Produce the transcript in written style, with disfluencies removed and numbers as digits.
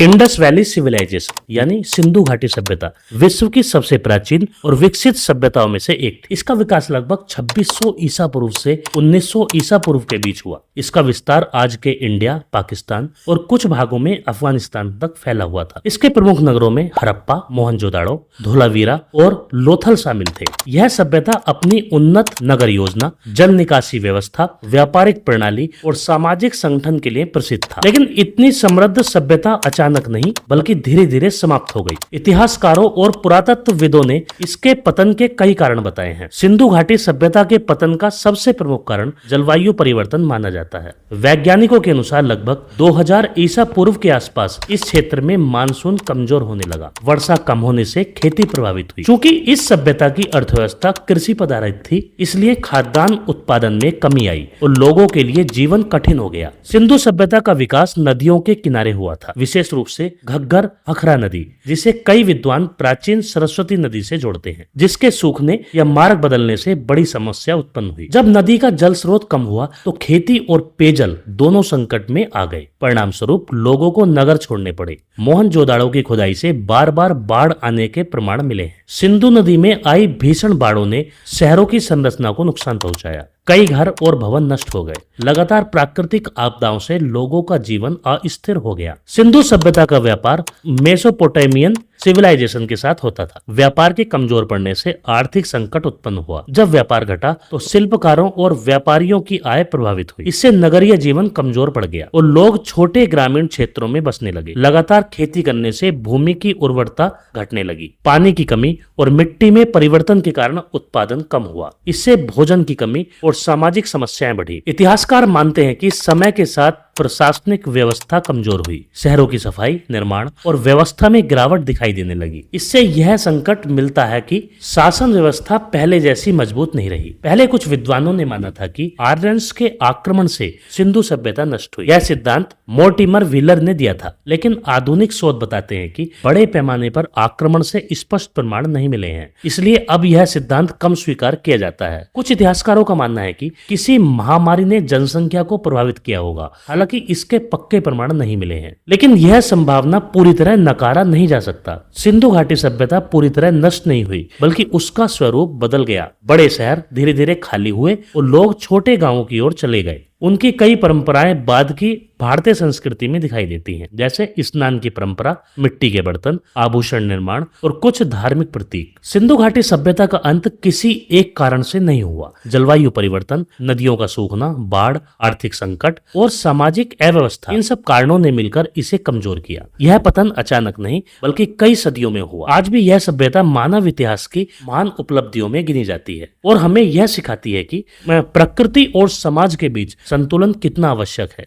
Indus valley civilisation यानी सिंधु घाटी सभ्यता विश्व की सबसे प्राचीन और विकसित सभ्यताओं में से एक थी। इसका विकास लगभग 2600 ईसा पूर्व से 1900 ईसा पूर्व के बीच हुआ। इसका विस्तार आज के इंडिया, पाकिस्तान और कुछ भागों में अफगानिस्तान तक फैला हुआ था। इसके प्रमुख नगरों में हड़प्पा, मोहनजोदाड़ो, धोलावीरा और लोथल शामिल थे। यह सभ्यता अपनी उन्नत नगर योजना, जल निकासी व्यवस्था, व्यापारिक प्रणाली और सामाजिक संगठन के लिए प्रसिद्ध था। लेकिन इतनी समृद्ध सभ्यता अचानक नहीं बल्कि धीरे धीरे समाप्त हो गई। इतिहासकारों और पुरातत्वविदों ने इसके पतन के कई कारण बताए हैं। सिंधु घाटी सभ्यता के पतन का सबसे प्रमुख कारण जलवायु परिवर्तन माना जाता है। वैज्ञानिकों के अनुसार लगभग 2000 ईसा पूर्व के आसपास इस क्षेत्र में मानसून कमजोर होने लगा। वर्षा कम होने से खेती प्रभावित हुई। क्योंकि इस सभ्यता की अर्थव्यवस्था कृषि पर आधारित थी, इसलिए खाद्यान्न उत्पादन में कमी आई और लोगों के लिए जीवन कठिन हो गया। सिंधु सभ्यता का विकास नदियों के किनारे हुआ था, विशेष रूप से घग्गर अखरा नदी, जिसे कई विद्वान प्राचीन सरस्वती नदी से जोड़ते हैं, जिसके सूखने या मार्ग बदलने से बड़ी समस्या उत्पन्न हुई। जब नदी का जल स्रोत कम हुआ तो खेती और पेयजल दोनों संकट में आ गए। परिणाम स्वरूप लोगों को नगर छोड़ने पड़े। मोहनजोदाड़ो की खुदाई से बार बार बाढ़ आने के प्रमाण मिले हैं। सिंधु नदी में आई भीषण बाढ़ों ने शहरों की संरचना को नुकसान पहुंचाया। कई घर और भवन नष्ट हो गए। लगातार प्राकृतिक आपदाओं से लोगों का जीवन अस्थिर हो गया। सिंधु सभ्यता का व्यापार मेसोपोटामियन सिविलाइजेशन के साथ होता था। व्यापार के कमजोर पड़ने से आर्थिक संकट उत्पन्न हुआ। जब व्यापार घटा तो शिल्पकारों और व्यापारियों की आय प्रभावित हुई। इससे नगरीय जीवन कमजोर पड़ गया और लोग छोटे ग्रामीण क्षेत्रों में बसने लगे। लगातार खेती करने से भूमि की उर्वरता घटने लगी। पानी की कमी और मिट्टी में परिवर्तन के कारण उत्पादन कम हुआ। इससे भोजन की कमी और सामाजिक समस्याएं बढ़ी। इतिहासकार मानते हैं कि समय के साथ प्रशासनिक व्यवस्था कमजोर हुई। शहरों की सफाई, निर्माण और व्यवस्था में गिरावट दिखाई देने लगी। इससे यह संकट मिलता है कि शासन व्यवस्था पहले जैसी मजबूत नहीं रही। पहले कुछ विद्वानों ने माना था कि आर्यंस के आक्रमण से सिंधु सभ्यता नष्ट हुई। यह सिद्धांत मोर्टिमर व्हीलर ने दिया था, लेकिन आधुनिक शोध बताते हैं कि बड़े पैमाने पर आक्रमण से स्पष्ट प्रमाण नहीं मिले हैं। इसलिए अब यह सिद्धांत कम स्वीकार किया जाता है। कुछ इतिहासकारों का मानना है कि किसी महामारी ने जनसंख्या को प्रभावित किया होगा। हालांकि इसके पक्के प्रमाण नहीं मिले हैं, लेकिन यह संभावना पूरी तरह नकारा नहीं जा सकता। सिंधु घाटी सभ्यता पूरी तरह नष्ट नहीं हुई, बल्कि उसका स्वरूप बदल गया। बड़े शहर धीरे धीरे खाली हुए और लोग छोटे गांवों की ओर चले गए। उनकी कई परंपराएं बाद की भारतीय संस्कृति में दिखाई देती हैं, जैसे स्नान की परंपरा, मिट्टी के बर्तन, आभूषण निर्माण और कुछ धार्मिक प्रतीक। सिंधु घाटी सभ्यता का अंत किसी एक कारण से नहीं हुआ। जलवायु परिवर्तन, नदियों का सूखना, बाढ़, आर्थिक संकट और सामाजिक अव्यवस्था, इन सब कारणों ने मिलकर इसे कमजोर किया। यह पतन अचानक नहीं बल्कि कई सदियों में हुआ। आज भी यह सभ्यता मानव इतिहास की महान उपलब्धियों में गिनी जाती है और हमें यह सिखाती है कि प्रकृति और समाज के बीच संतुलन कितना आवश्यक है।